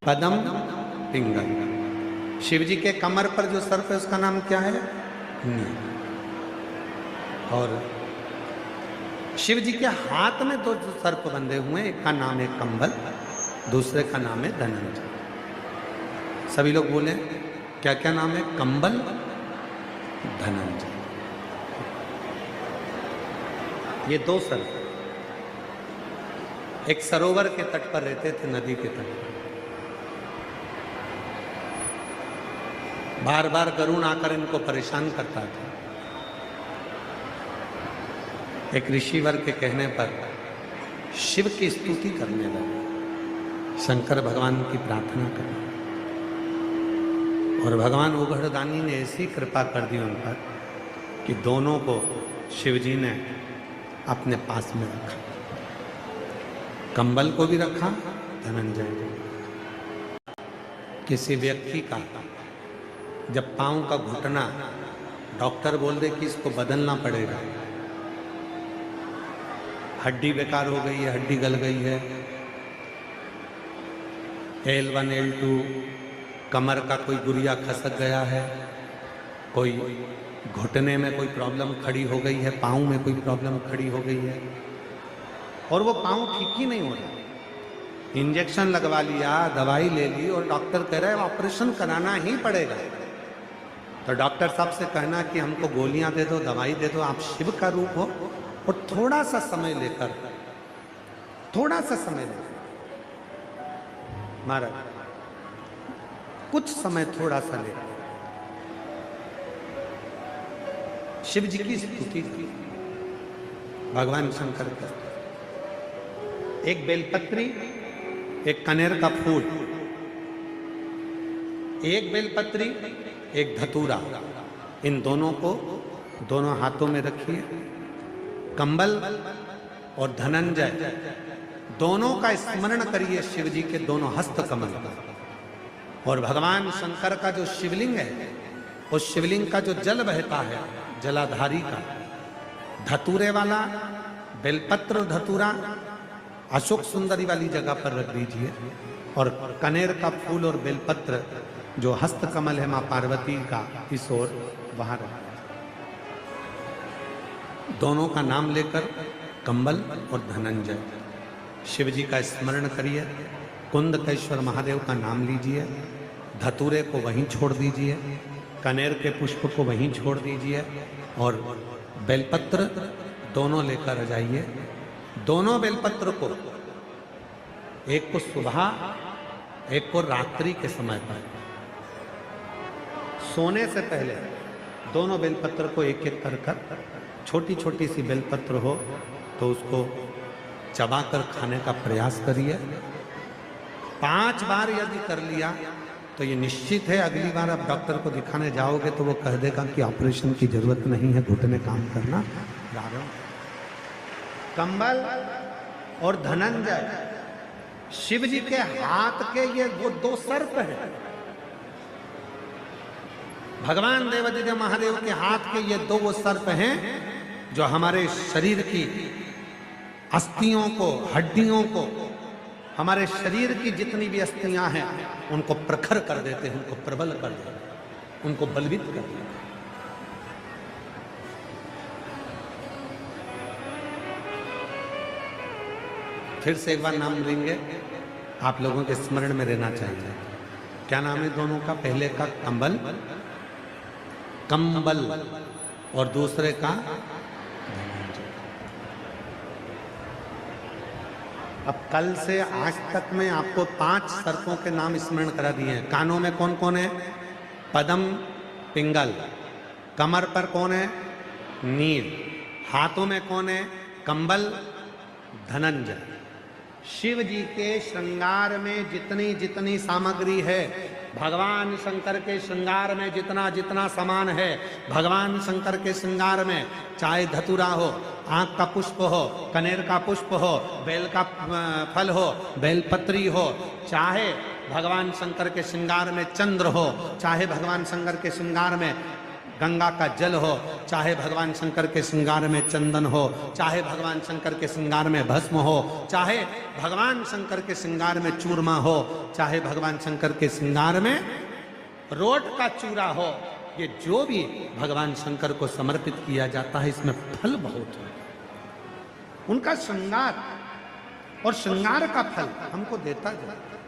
पदम पिंगल। शिव जी के कमर पर जो सर्प है उसका नाम क्या है? नील। और शिव जी के हाथ में दो जो सर्प बंधे हुए हैं, एक का नाम है कंबल, दूसरे का नाम है धनंजय। सभी लोग बोले क्या क्या नाम है? कंबल, धनंजय। ये दो सर्प एक सरोवर के तट पर रहते थे, नदी के तट पर। बार बार गरुड़ आकर इनको परेशान करता था। एक ऋषिवर के कहने पर शिव की स्तुति करने लगे, शंकर भगवान की प्रार्थना करने, और भगवान उघड़दानी ने ऐसी कृपा कर दी उन पर कि दोनों को शिव जी ने अपने पास में रखा। कंबल को भी रखा, धनंजय को। किसी व्यक्ति का जब पांव का घुटना डॉक्टर बोल दे कि इसको बदलना पड़ेगा, हड्डी बेकार हो गई है, हड्डी गल गई है, L1 L2 कमर का कोई गुरिया खसक गया है, कोई घुटने में कोई प्रॉब्लम खड़ी हो गई है, पाँव में कोई प्रॉब्लम खड़ी हो गई है और वो पाँव ठीक ही नहीं हो रहा, इंजेक्शन लगवा लिया, दवाई ले ली और डॉक्टर कह रहा है ऑपरेशन कराना ही पड़ेगा, तो डॉक्टर साहब से कहना कि हमको गोलियां दे दो, दवाई दे दो, आप शिव का रूप हो और थोड़ा सा समय लेकर महाराज कुछ समय थोड़ा सा लेकर शिव जी की स्तुति की। भगवान शंकर का एक बेलपत्री, एक कनेर का फूल, एक बेलपत्री, एक धतूरा, इन दोनों को दोनों हाथों में रखिए। कंबल और धनंजय दोनों का स्मरण करिए, शिव जी के दोनों हस्त कमल का। और भगवान शंकर का जो शिवलिंग है, उस शिवलिंग का जो जल बहता है, जलाधारी का, धतूरे वाला बेलपत्र धतूरा अशोक सुंदरी वाली जगह पर रख दीजिए, और कनेर का फूल और बेलपत्र जो हस्त कमल है मां पार्वती का, इस ओर वहां रख। दोनों का नाम लेकर कंबल और धनंजय शिव जी का स्मरण करिए। कुंदकेश्वर महादेव का नाम लीजिए, धतूरे को वहीं छोड़ दीजिए, कनेर के पुष्प को वहीं छोड़ दीजिए और बेलपत्र दोनों लेकर आ जाइए। दोनों बेलपत्र को, एक को सुबह, एक को रात्रि के समय पर, सोने से पहले दोनों बेलपत्र को एक एक कर छोटी छोटी सी बेलपत्र हो तो उसको चबाकर खाने का प्रयास करिए। 5 बार यदि कर लिया तो ये निश्चित है अगली बार आप डॉक्टर को दिखाने जाओगे तो वो कह देगा कि ऑपरेशन की जरूरत नहीं है, घुटने काम करना प्रारंभ। कंबल और धनंजय शिव जी के हाथ के ये वो दो सर्प हैं। भगवान देवादिदेव महादेव के हाथ के ये दो वो सर्प हैं जो हमारे शरीर की अस्थियों को, हड्डियों को, हमारे शरीर की जितनी भी अस्थियां हैं उनको प्रखर कर देते हैं, उनको प्रबल कर देते हैं, उनको बलवित कर देते हैं। फिर से एक बार नाम लेंगे, आप लोगों के स्मरण में रहना चाहिए। क्या नाम है दोनों का? पहले का कंबल, कंबल, और दूसरे का धनंजय। अब कल से आज तक में आपको 5 सर्पों के नाम स्मरण करा दिए हैं। कानों में कौन कौन है? पदम, पिंगल। कमर पर कौन है? नील। हाथों में कौन है? कंबल, धनंजय। शिव जी के श्रृंगार में जितनी जितनी सामग्री है, भगवान शंकर के श्रृंगार में जितना जितना सामान है, भगवान शंकर के श्रृंगार में चाहे धतूरा हो, आँख का पुष्प हो, कनेर का पुष्प हो, बेल का फल हो, बेलपत्री हो, चाहे भगवान शंकर के श्रृंगार में चंद्र हो, चाहे भगवान शंकर के श्रृंगार में गंगा का जल हो, चाहे भगवान शंकर के श्रृंगार में चंदन हो, चाहे भगवान शंकर के श्रृंगार में भस्म हो, चाहे भगवान शंकर के श्रृंगार में चूरमा हो, चाहे भगवान शंकर के श्रृंगार में रोट का चूरा हो, ये जो भी भगवान शंकर को समर्पित किया जाता है इसमें फल बहुत है। उनका श्रृंगार और श्रृंगार का फल हमको देता जाता है।